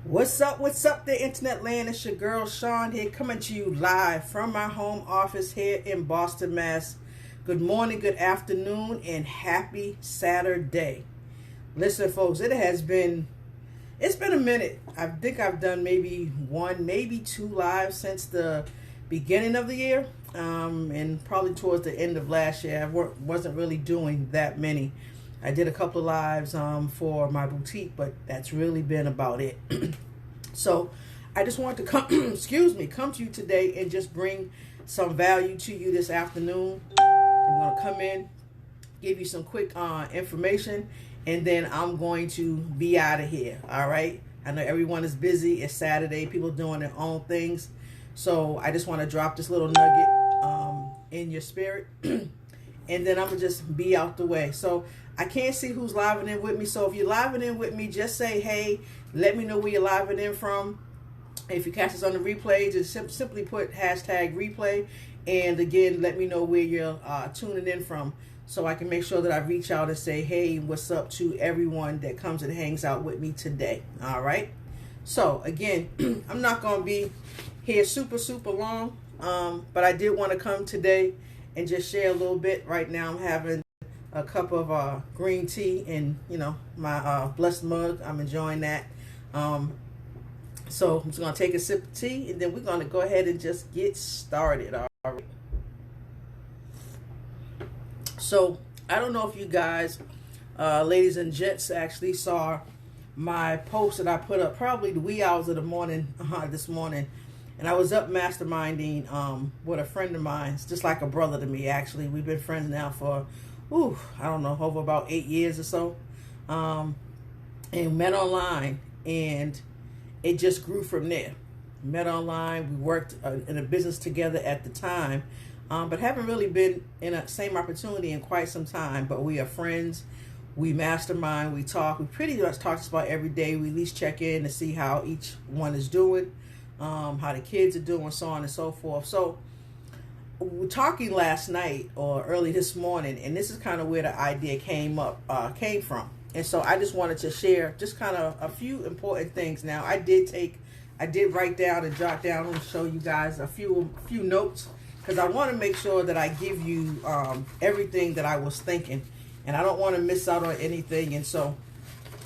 What's up the internet land? It's your girl Sean here, coming to you live from my home office here in Boston, Mass. Good morning, good afternoon, and happy Saturday. Listen folks, it's been a minute. I think I've done maybe one, maybe two lives since the beginning of the year, and probably towards the end of last year. I wasn't really doing that many. I did a couple of lives for my boutique, but that's really been about it. So I just wanted to come, come to you today and just bring some value to you this afternoon. I'm going to come in, give you some quick information, and then I'm going to be out of here. All right. I know everyone is busy. It's Saturday. People doing their own things. So I just want to drop this little nugget in your spirit. And then I'm going to just be out the way. So I can't see who's living in with me. So if you're living in with me, just say, hey, let me know where you're living in from. If you catch us on the replay, just simply put hashtag replay. And again, let me know where you're tuning in from, so I can make sure that I reach out and say, hey, what's up to everyone that comes and hangs out with me today. All right. So again, I'm not going to be here super long, but I did want to come today and just share a little bit. Right now I'm having a cup of green tea and, my blessed mug. I'm enjoying that. So I'm just going to take a sip of tea, and then we're going to go ahead and just get started. All right. So I don't know if you guys, ladies and gents, actually saw my post that I put up probably the wee hours of the morning this morning. And I was up masterminding with a friend of mine. It's just like a brother to me, actually. We've been friends now for, I don't know, over about 8 years or so. And met online, and it just grew from there. Met online. We worked in a business together at the time, but haven't really been in a same opportunity in quite some time. But we are friends. We mastermind. We talk. We pretty much talk about every day. We at least check in to see how each one is doing. How the kids are doing, so on and so forth. So we were talking last night or early this morning, and this is kind of where the idea came from. And so I just wanted to share just kind of a few important things. Now I did write down and jot down and show you guys a few notes, because I want to make sure that I give you everything that I was thinking, and I don't want to miss out on anything. And so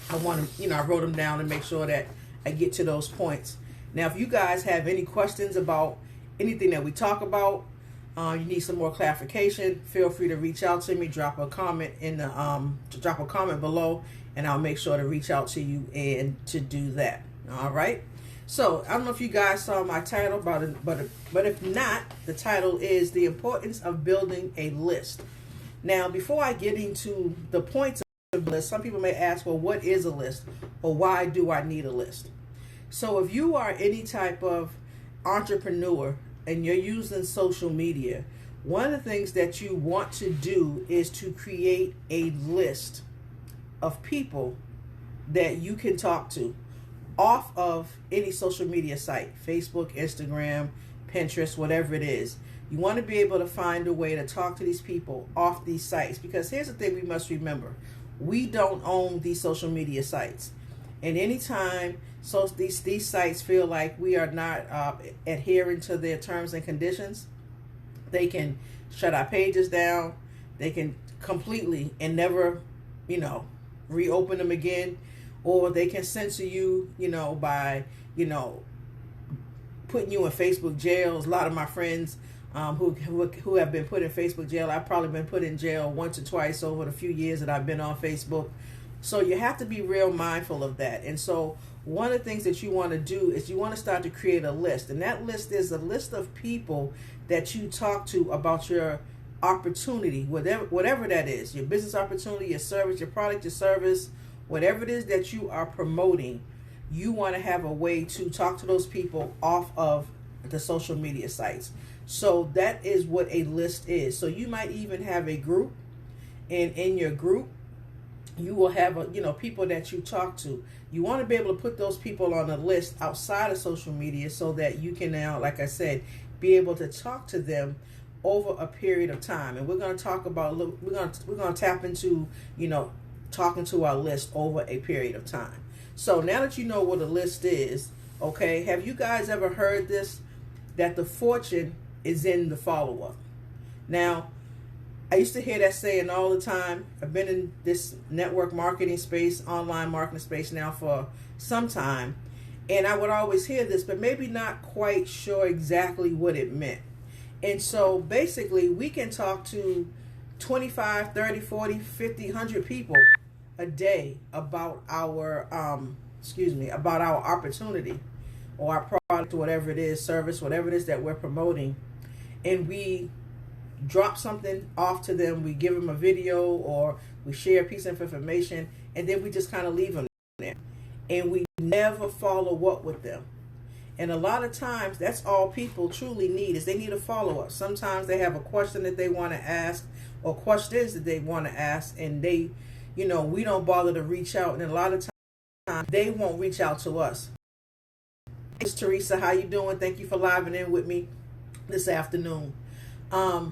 I want to, I wrote them down and make sure that I get to those points. Now, if you guys have any questions about anything that we talk about, you need some more clarification, feel free to reach out to me. Drop a comment below, and I'll make sure to reach out to you and to do that. All right. So I don't know if you guys saw my title, but if not, the title is The Importance of Building a List. Now, before I get into the points of the list, some people may ask, well, what is a list, or why do I need a list? So if you are any type of entrepreneur and you're using social media, one of the things that you want to do is to create a list of people that you can talk to off of any social media site, Facebook, Instagram, Pinterest, whatever it is. You want to be able to find a way to talk to these people off these sites, because here's the thing we must remember. We don't own these social media sites. And anytime these sites feel like we are not adhering to their terms and conditions, they can shut our pages down. They can completely and never, reopen them again. Or they can censor you, by, putting you in Facebook jails. A lot of my friends who have been put in Facebook jail, I've probably been put in jail once or twice over the few years that I've been on Facebook. So you have to be real mindful of that. And so one of the things that you want to do is you want to start to create a list. And that list is a list of people that you talk to about your opportunity, whatever that is, your business opportunity, your service, your product, your service, whatever it is that you are promoting. You want to have a way to talk to those people off of the social media sites. So that is what a list is. So you might even have a group, and in your group, you will have people that you talk to. You want to be able to put those people on a list outside of social media, so that you can now, like I said, be able to talk to them over a period of time. And we're going to talk about, we're going to tap into, talking to our list over a period of time. So now that you know what a list is, okay, have you guys ever heard this? That the fortune is in the follow-up. Now, I used to hear that saying all the time. I've been in this network marketing space, online marketing space now for some time. And I would always hear this, but maybe not quite sure exactly what it meant. And so basically, we can talk to 25, 30, 40, 50, 100 people a day about our, about our opportunity or our product, or whatever it is, service, whatever it is that we're promoting. And we drop something off to them. We give them a video or we share a piece of information, and then we just kind of leave them there. And we never follow up with them. And a lot of times, that's all people truly need, is they need a follow-up. Sometimes they have a question that they want to ask, or questions that they want to ask, and they, we don't bother to reach out. And a lot of times, they won't reach out to us. It's Teresa. How you doing? Thank you for living in with me this afternoon.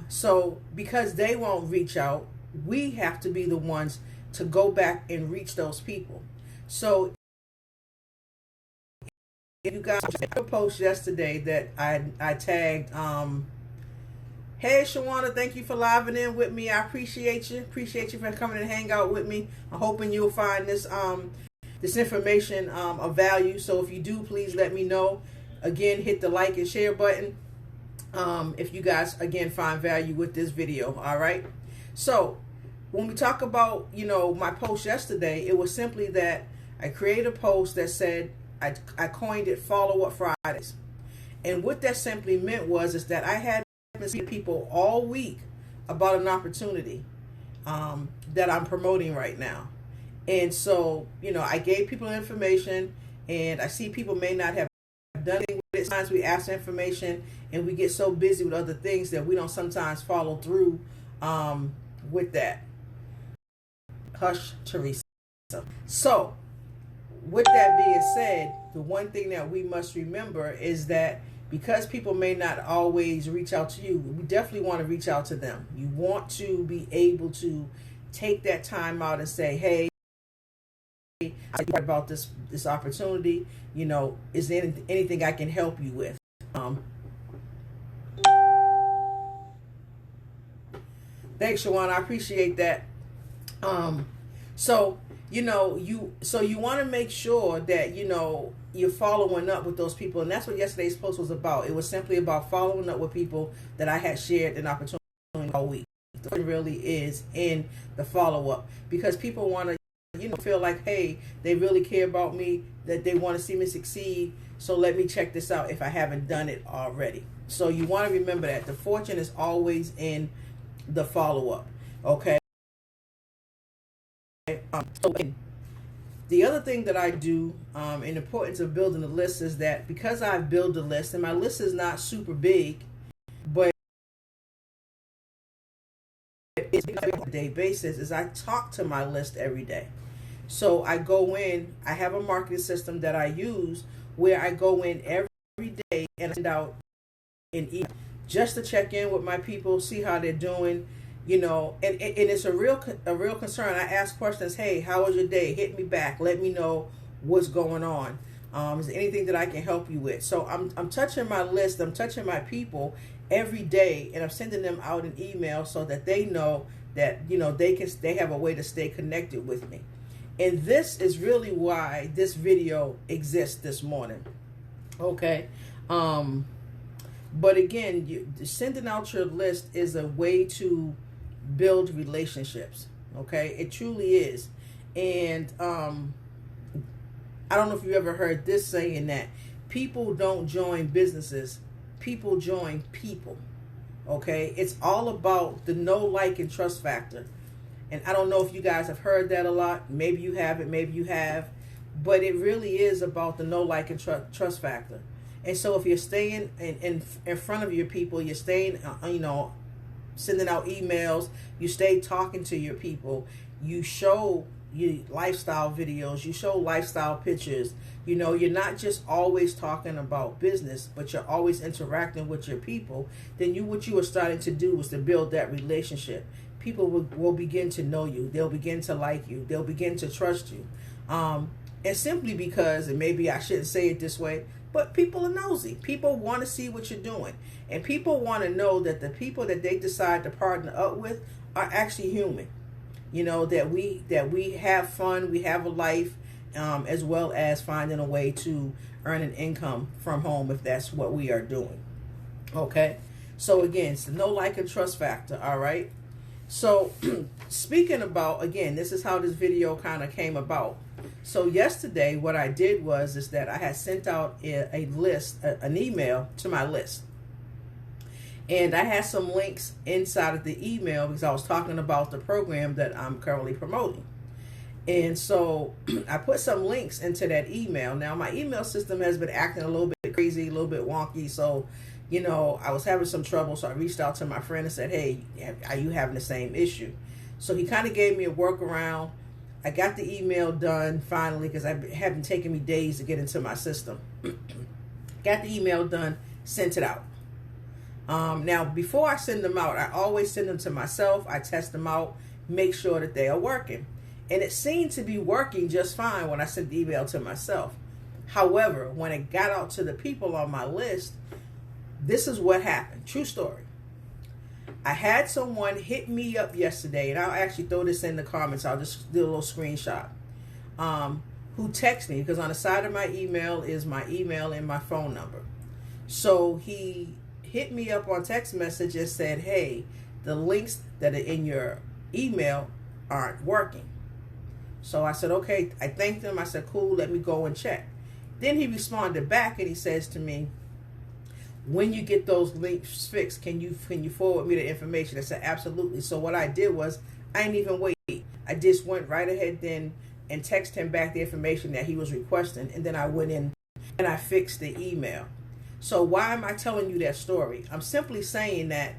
So because they won't reach out, we have to be the ones to go back and reach those people. So you guys, I post yesterday that I tagged, hey Shawana, thank you for living in with me. I appreciate you for coming and hang out with me. I'm hoping you'll find this this information of value. So if you do, please let me know. Again, hit the like and share button if you guys again find value with this video. All right, so when we talk about my post yesterday, it was simply that I created a post that said I coined it Follow-Up Fridays. And what that simply meant is that I had been seeing people all week about an opportunity that I'm promoting right now. And so, I gave people information, and I see people may not have done anything with it. Sometimes we ask information and we get so busy with other things that we don't sometimes follow through with that. Hush, Teresa. So, with that being said, the one thing that we must remember is that because people may not always reach out to you, we definitely want to reach out to them. You want to be able to take that time out and say, hey, I heard about this opportunity. Is there anything I can help you with? Thanks, Shawan. I appreciate that. So you want to make sure that you're following up with those people, and that's what yesterday's post was about. It was simply about following up with people that I had shared an opportunity all week. It really is in the follow-up, because people want to feel like, hey, they really care about me, that they want to see me succeed, so let me check this out if I haven't done it already. So you want to remember that the fortune is always in the follow-up. Okay. So the other thing that I do, in the importance of building a list, is that because I've built a list, and my list is not super big, but it's on a day basis, is I talk to my list every day. So I go in, I have a marketing system that I use where I go in every day and send out an email just to check in with my people, see how they're doing, and it's a real concern. I ask questions. Hey, how was your day? Hit me back. Let me know what's going on. Is there anything that I can help you with? So I'm touching my list. I'm touching my people every day, and I'm sending them out an email so that they know that they have a way to stay connected with me. And this is really why this video exists this morning. Okay. But again, sending out your list is a way to build relationships. Okay, it truly is. And I don't know if you ever heard this saying, that people don't join businesses, people join people. Okay, it's all about the know, like, and trust factor. And I don't know if you guys have heard that a lot. Maybe you haven't, maybe you have. But it really is about the know, like, and trust factor. And so if you're staying in front of your people, you're staying, sending out emails, you stay talking to your people, you show your lifestyle videos, you show lifestyle pictures, you're not just always talking about business, but you're always interacting with your people, then what you are starting to do is to build that relationship. People will begin to know you. They'll begin to like you. They'll begin to trust you. And simply because, and maybe I shouldn't say it this way, but people are nosy. People want to see what you're doing. And people want to know that the people that they decide to partner up with are actually human. You know, that we have fun, we have a life, as well as finding a way to earn an income from home if that's what we are doing. Okay? So again, it's the know, like, and trust factor, all right? So speaking about, again, this is how this video kind of came about. So yesterday, what I did is that I had sent out a list, an email to my list. And I had some links inside of the email because I was talking about the program that I'm currently promoting. And so I put some links into that email. Now, my email system has been acting a little bit crazy, a little bit wonky. So, you know, I was having some trouble. So I reached out to my friend and said, hey, are you having the same issue? So he kind of gave me a workaround. I got the email done finally because it had been taking me days to get into my system. Got the email done, sent it out. Now, before I send them out, I always send them to myself. I test them out, make sure that they are working. And it seemed to be working just fine when I sent the email to myself. However, when it got out to the people on my list, this is what happened. True story. I had someone hit me up yesterday, and I'll actually throw this in the comments. I'll just do a little screenshot. Who texted me, because on the side of my email is my email and my phone number. So he hit me up on text message and said, hey, the links that are in your email aren't working. So I said, okay. I thanked him. I said, cool, let me go and check. Then he responded back and he says to me, when you get those links fixed, can you forward me the information? I said, absolutely. So what I did was, I didn't even wait. I just went right ahead then and texted him back the information that he was requesting. And then I went in and I fixed the email. So why am I telling you that story? I'm simply saying that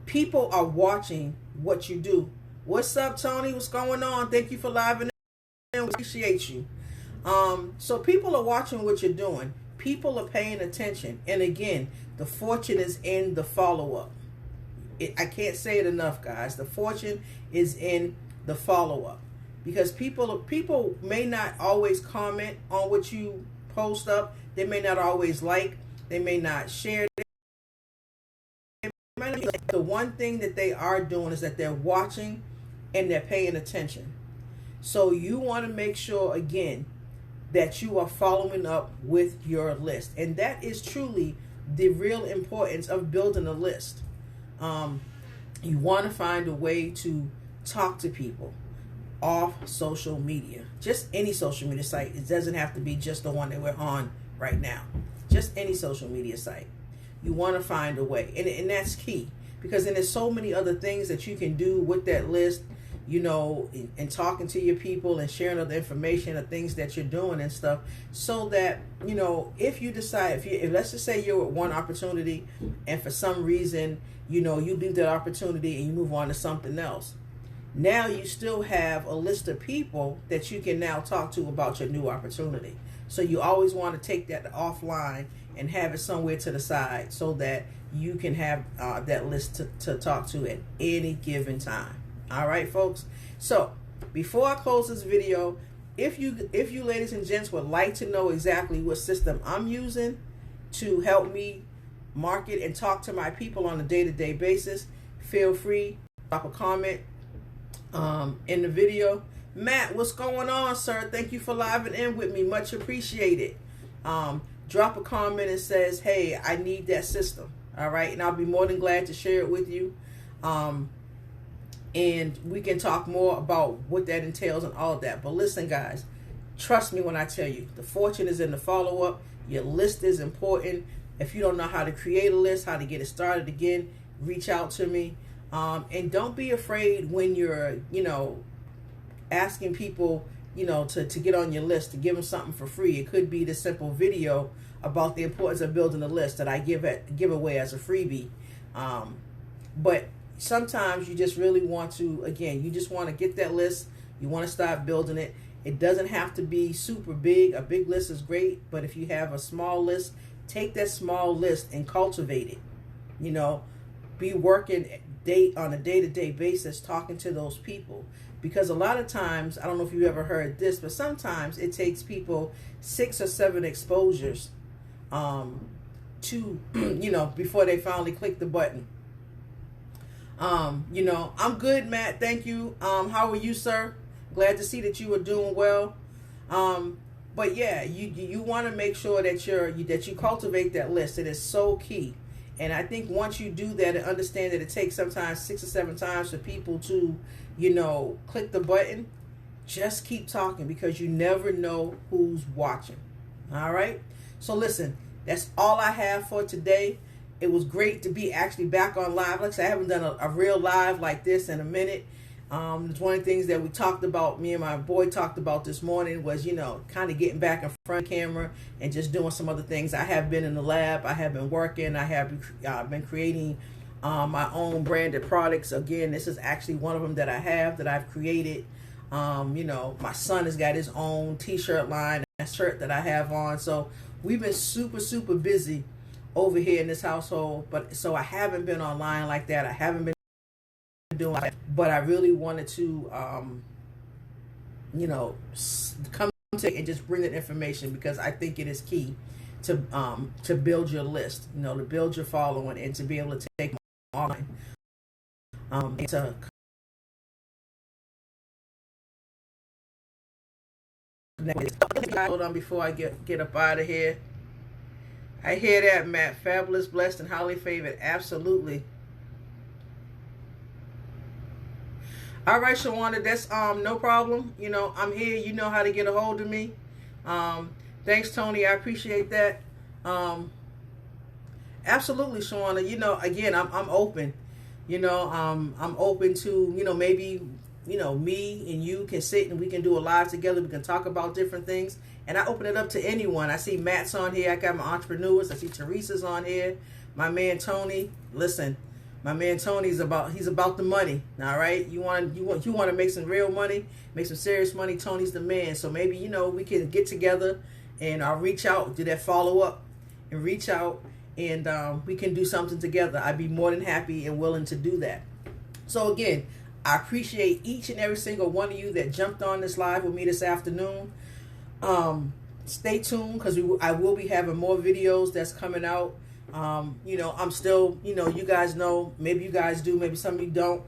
people are watching what you do. What's up, Tony? What's going on? Thank you for living in. Appreciate you. So people are watching what you're doing. People are paying attention. And again, the fortune is in the follow-up. I can't say it enough, guys. The fortune is in the follow-up. Because people may not always comment on what you post up. They may not always like. They may not share. The one thing that they are doing is that they're watching and they're paying attention. So you want to make sure, again, that you are following up with your list. And that is truly the real importance of building a list. You want to find a way to talk to people off social media. Just any social media site. It doesn't have to be just the one that we're on right now. Just any social media site. You want to find a way. And that's key. Because then there's so many other things that you can do with that list, you know, and talking to your people and sharing other information of things that you're doing and stuff, so that, you know, if you decide, if let's just say you're at one opportunity and for some reason, you know, you leave that opportunity and you move on to something else. Now you still have a list of people that you can now talk to about your new opportunity. So you always want to take that offline and have it somewhere to the side so that you can have that list to talk to at any given time. All right, folks. So before I close this video, if you ladies and gents would like to know exactly what system I'm using to help me market and talk to my people on a day-to-day basis, feel free to drop a comment in the video. Matt, what's going on, sir? Thank you for living in with me. Much appreciated. Drop a comment and says, hey, I need that system. All right, and I'll be more than glad to share it with you. And we can talk more about what that entails and all of that. But listen, guys, trust me when I tell you, the fortune is in the follow-up. Your list is important. If you don't know how to create a list, how to get it started again, reach out to me. And don't be afraid when you're, you know, asking people, you know, to get on your list, to give them something for free. It could be the simple video about the importance of building a list that I give away as a freebie. But sometimes you just really want to, again, you just want to get that list. You want to start building it. It doesn't have to be super big. A big list is great, but if you have a small list, take that small list and cultivate it. You know, be working on a day-to-day basis, talking to those people. because a lot of times, I don't know if you ever heard this, but sometimes it takes people 6 or 7 exposures to, before they finally click the button. I'm good, Matt. Thank you. How are you, sir? Glad to see that you are doing well. But yeah, you want to make sure that you cultivate that list. It is so key. And I think once you do that and understand that it takes sometimes 6 or 7 times for people to, click the button, just keep talking, because you never know who's watching. All right. So listen, that's all I have for today. It was great to be actually back on live. Like I said, I haven't done a real live like this in a minute. It's one of the things that we talked about, me and my boy talked about this morning, was, kind of getting back in front of the camera and just doing some other things. I have been in the lab. I have been working. I have been creating my own branded products. Again, this is actually one of them that I've created. My son has got his own t-shirt line, a shirt that I have on. So we've been super, super busy over here in this household. So I haven't been online like that. I haven't been doing that, but I really wanted to come to and just bring that information, because I think it is key to build your list, to build your following, and to be able to take online to hold on before I get up out of here. I hear that, Matt. Fabulous, blessed, and highly favored. Absolutely. All right, Shawana, that's no problem. I'm here. You know how to get a hold of me. Thanks, Tony. I appreciate that. Absolutely, Shawana. Again, I'm open. I'm open to, maybe, me and you can sit and we can do a live together. We can talk about different things. And I open it up to anyone. I see Matt's on here. I got my entrepreneurs. I see Teresa's on here. My man Tony. Listen. My man Tony's he's about the money. All right, you want to make some real money, make some serious money. Tony's the man. So maybe we can get together, and I'll reach out, do that follow up, and reach out, and we can do something together. I'd be more than happy and willing to do that. So again, I appreciate each and every single one of you that jumped on this live with me this afternoon. Stay tuned, because I will be having more videos that's coming out. I'm still, you guys know, maybe you guys do, maybe some of you don't.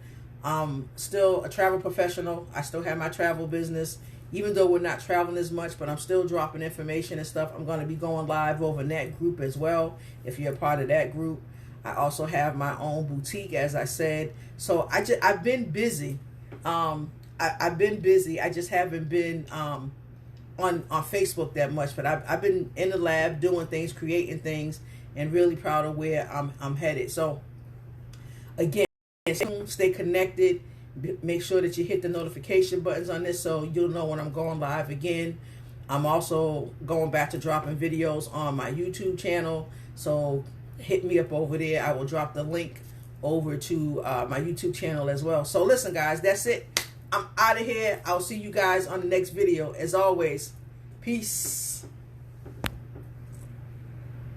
Still a travel professional. I still have my travel business, even though we're not traveling as much, but I'm still dropping information and stuff. I'm going to be going live over in that group as well, if you're a part of that group. I also have my own boutique, as I said. So I've been busy. I've been busy. I just haven't been on Facebook that much, but I've been in the lab doing things, creating things, and really proud of where I'm headed. So again, stay connected. Make sure that you hit the notification buttons on this so you'll know when I'm going live again. I'm also going back to dropping videos on my YouTube channel. So hit me up over there. I will drop the link over to my YouTube channel as well. So listen, guys, that's it. I'm out of here. I'll see you guys on the next video. As always, peace.